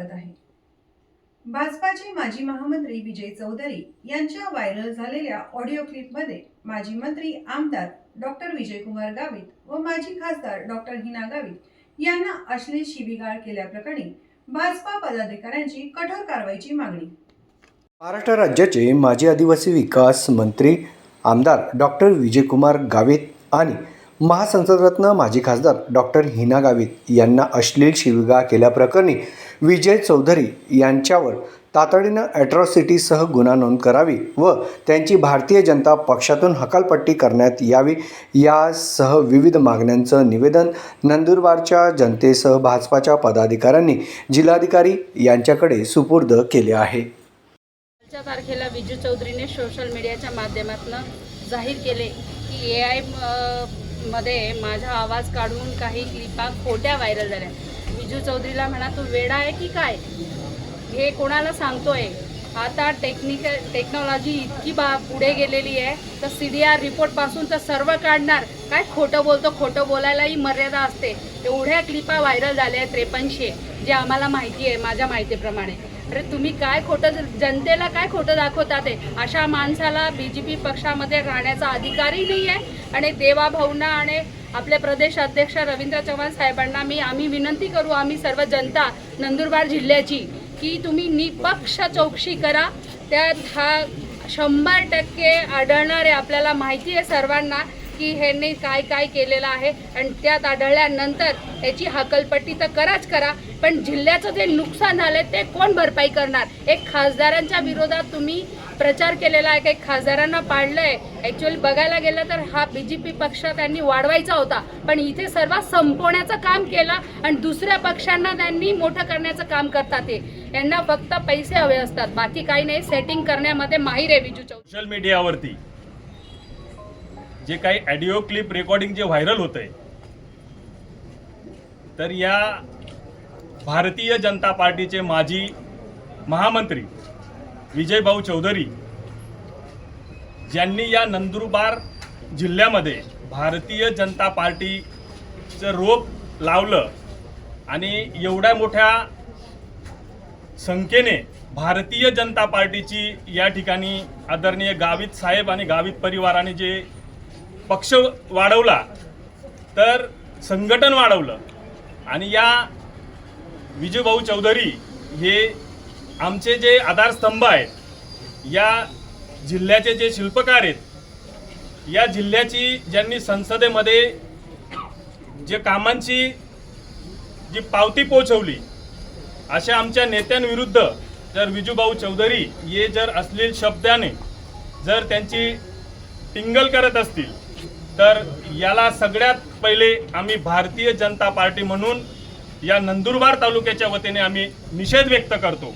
स्वागत आहे। भाजपाचे माजी महामंत्री विजय चौधरी यांच्या व्हायरल झालेल्या ऑडिओ क्लिपमध्ये माजी मंत्री आमदार डॉक्टर विजयकुमार गावित व माजी खासदार डॉक्टर हिना गावित यांना अश्लील शिवीगाळ केल्याप्रकरणी भाजपा पदाधिकाऱ्यांची कठोर कारवाईची मागणी। महाराष्ट्र राज्याचे माजी आदिवासी विकास मंत्री आमदार डॉक्टर विजयकुमार गावित आणि महासंसदरत्न माजी खासदार डॉक्टर हिना गावित यांना अश्लील शिवीगाळ केल्याप्रकरणी विजय चौधरी यांच्यावर तातडीनं ॲट्रॉसिटीसह गुन्हा नोंद करावी व त्यांची भारतीय जनता पक्षातून हकालपट्टी करण्यात यावी यासह विविध मागण्यांचं निवेदन नंदुरबारच्या जनतेसह भाजपाच्या पदाधिकाऱ्यांनी जिल्हाधिकारी यांच्याकडे सुपूर्द केले आहे। च्या तारखेला विजू चौधरीने सोशल मीडियाच्या माध्यमातून जाहीर केले की AI मध्ये माझा आवाज काढून काही क्लिपा खोट्या व्हायरल झाल्या। विजू चौधरीला म्हणा तू वेडा आहे की काय, हे कोणाला सांगतोय? आता टेक्नॉलॉजी इतकी पुढे गेलेली आहे तर CDR रिपोर्टपासून तर सर्व काढणार। काय खोटं बोलतो, खोटं बोलायलाही मर्यादा असते। एवढ्या क्लिपा व्हायरल झाल्या 5300, जे आम्हाला माहिती आहे, माझ्या माहितीप्रमाणे। अरे तुम्ही काय खोटं, जनतेला काय खोटं दाखवतात? अशा माणसाला BJP पक्षामध्ये राहण्याचा अधिकारही नाही आहे। आणि देवा भाऊंना आणि आपले प्रदेश अध्यक्ष रवींद्र चव्हाण साहेबांना आम्ही विनंती करू, आम्ही सर्व जनता नंदुरबार जिल्ह्याची, की तुम्ही निपक्ष चौकशी करा। त्यात हा 100% आढळणार आहे। आपल्याला माहिती आहे सर्वांना की ह्यांनी काय काय केलेलं आहे आणि त्यात आढळल्यानंतर याची हकलपट्टी तर कराच करा, पण जिल्ह्याचं जे नुकसान झालं ते कोण भरपाई करणार? एक खासदारांच्या विरोधात तुम्ही प्रचार केलेला आहे, काही खासदारांना पाडलंय। ॲक्च्युअली बघायला गेलं तर हा BJP पक्ष त्यांनी वाढवायचा होता, पण इथे सर्व संपवण्याचं काम केलं आणि दुसऱ्या पक्षांना त्यांनी मोठं करण्याचं काम करतात। यांना फक्त पैसे हवे असतात, बाकी काही नाही। सेटिंग करण्यामध्ये माहीर आहे विजू चौधरी। सोशल मीडियावरती जे काही ऑडिओ क्लिप रेकॉर्डिंग जे व्हायरल होतंय, तर या भारतीय जनता पार्टीचे माजी महामंत्री विजयभाऊ चौधरी ज्यांनी या नंदुरबार जिल्ह्यामध्ये भारतीय जनता पार्टीचं रोप लावलं आणि एवढ्या मोठ्या संख्येने भारतीय जनता पार्टीची या ठिकाणी आदरणीय गावित साहेब आणि गावित परिवाराने जे पक्ष वाढवला, तर संघटन वाढवलं। आणि या विजयभाऊ चौधरी हे आमचे जे आधारस्तंभ आहेत, या जिल्ह्याचे जे शिल्पकार आहेत, या जिल्ह्याची ज्यांनी संसदेमध्ये जे कामांची जी पावती पोचवली, अशा आमच्या नेत्यांविरुद्ध जर विजूभाऊ चौधरी हे जर अश्लील शब्दाने जर त्यांची टिंगल करत असतील, तर याला सगळ्यात पहिले आम्ही भारतीय जनता पार्टी म्हणून या नंदुरबार तालुक्याच्या वतीने आम्ही निषेध व्यक्त करतो।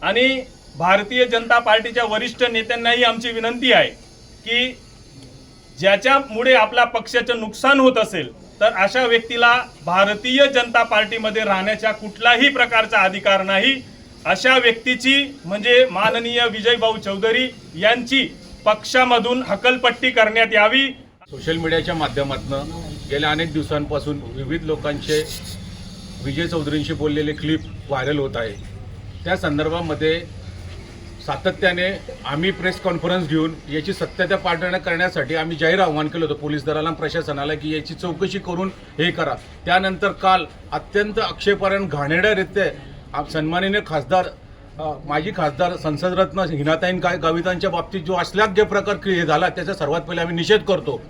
आणि भारतीय जनता पार्टीच्या वरिष्ठ नेत्यांनाही आमची विनंती आहे की ज्याच्यामुळे आपल्या पक्षाचं नुकसान होत असेल, तर अशा व्यक्तीला भारतीय जनता पार्टीमध्ये राहण्याचा कुठलाही प्रकारचा अधिकार नाही। अशा व्यक्तीची म्हणजे माननीय विजयभाऊ चौधरी यांची पक्षामधून हकलपट्टी करण्यात यावी। सोशल मीडियाच्या माध्यमातून गेल्या अनेक दिवसांपासून विविध लोकांचे विजय चौधरींशी बोललेले क्लिप व्हायरल होत आहे। त्या संदर्भामध्ये सातत्याने आम्ही प्रेस कॉन्फरन्स घेऊन याची सत्यता पाठवण्या करण्यासाठी आम्ही जाहीर आव्हान केलं होतं पोलीस दलाला, प्रशासनाला, की याची चौकशी करून हे करा। त्यानंतर काल अत्यंत आक्षेपार्ह घाणेरड्यारीत्या सन्माननीय खासदार माजी खासदार संसदरत्न हिनाताईन गावितांच्या बाबतीत जो अश्लाघ्य प्रकार झाला, त्याचा सर्वात पहिले आम्ही निषेध करतो।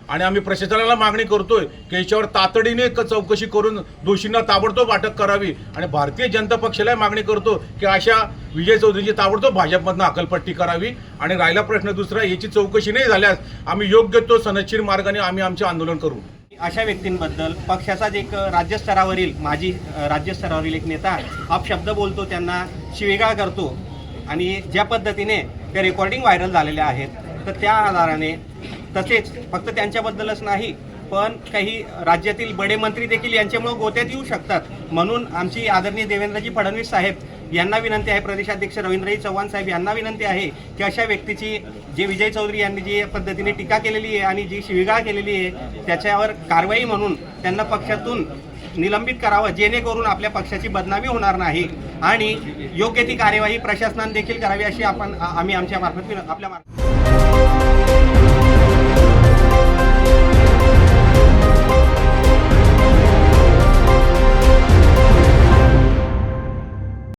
आणि आम्ही प्रशासनाला मागणी करतोय की याच्यावर तातडीने चौकशी करून दोषींना ताबडतोब अटक करावी। आणि भारतीय जनता पक्षाला मागणी करतो की अशा विजय चौधरीची ताबडतोब भाजपमधनं हकलपट्टी करावी। आणि राहिला प्रश्न दुसरा, याची चौकशी नाही झाल्यास आम्ही योग्य तो सनदशीर मार्गाने आम्ही आमचे आंदोलन करू। अशा व्यक्तींबद्दल पक्षाचाच एक राज्यस्तरावरील माजी राज्यस्तरावरील एक नेता अपशब्द बोलतो, त्यांना शिवीगाळ करतो आणि ज्या पद्धतीने ते रेकॉर्डिंग व्हायरल झालेल्या आहेत, तर त्या आधाराने तसेच फक्त त्यांच्याबद्दलच नाही, पण काही राज्यातील बडे मंत्री देखील यांच्यामुळे गोत्यात येऊ शकतात। म्हणून आमची आदरणीय देवेंद्रजी फडणवीस साहेब यांना विनंती आहे, प्रदेशाध्यक्ष रवींद्रजी चव्हाण साहेब यांना विनंती आहे की अशा व्यक्तीची जे विजय चौधरी यांनी जी पद्धतीने टीका केलेली आहे आणि जी शिवीगाळ केलेली आहे, त्याच्यावर कारवाई म्हणून त्यांना पक्षातून निलंबित करावं, जेणेकरून आपल्या पक्षाची बदनामी होणार नाही। आणि योग्य ती कार्यवाही प्रशासनाने देखील करावी अशी आम्ही आमच्या मार्फत आपल्या मार्फत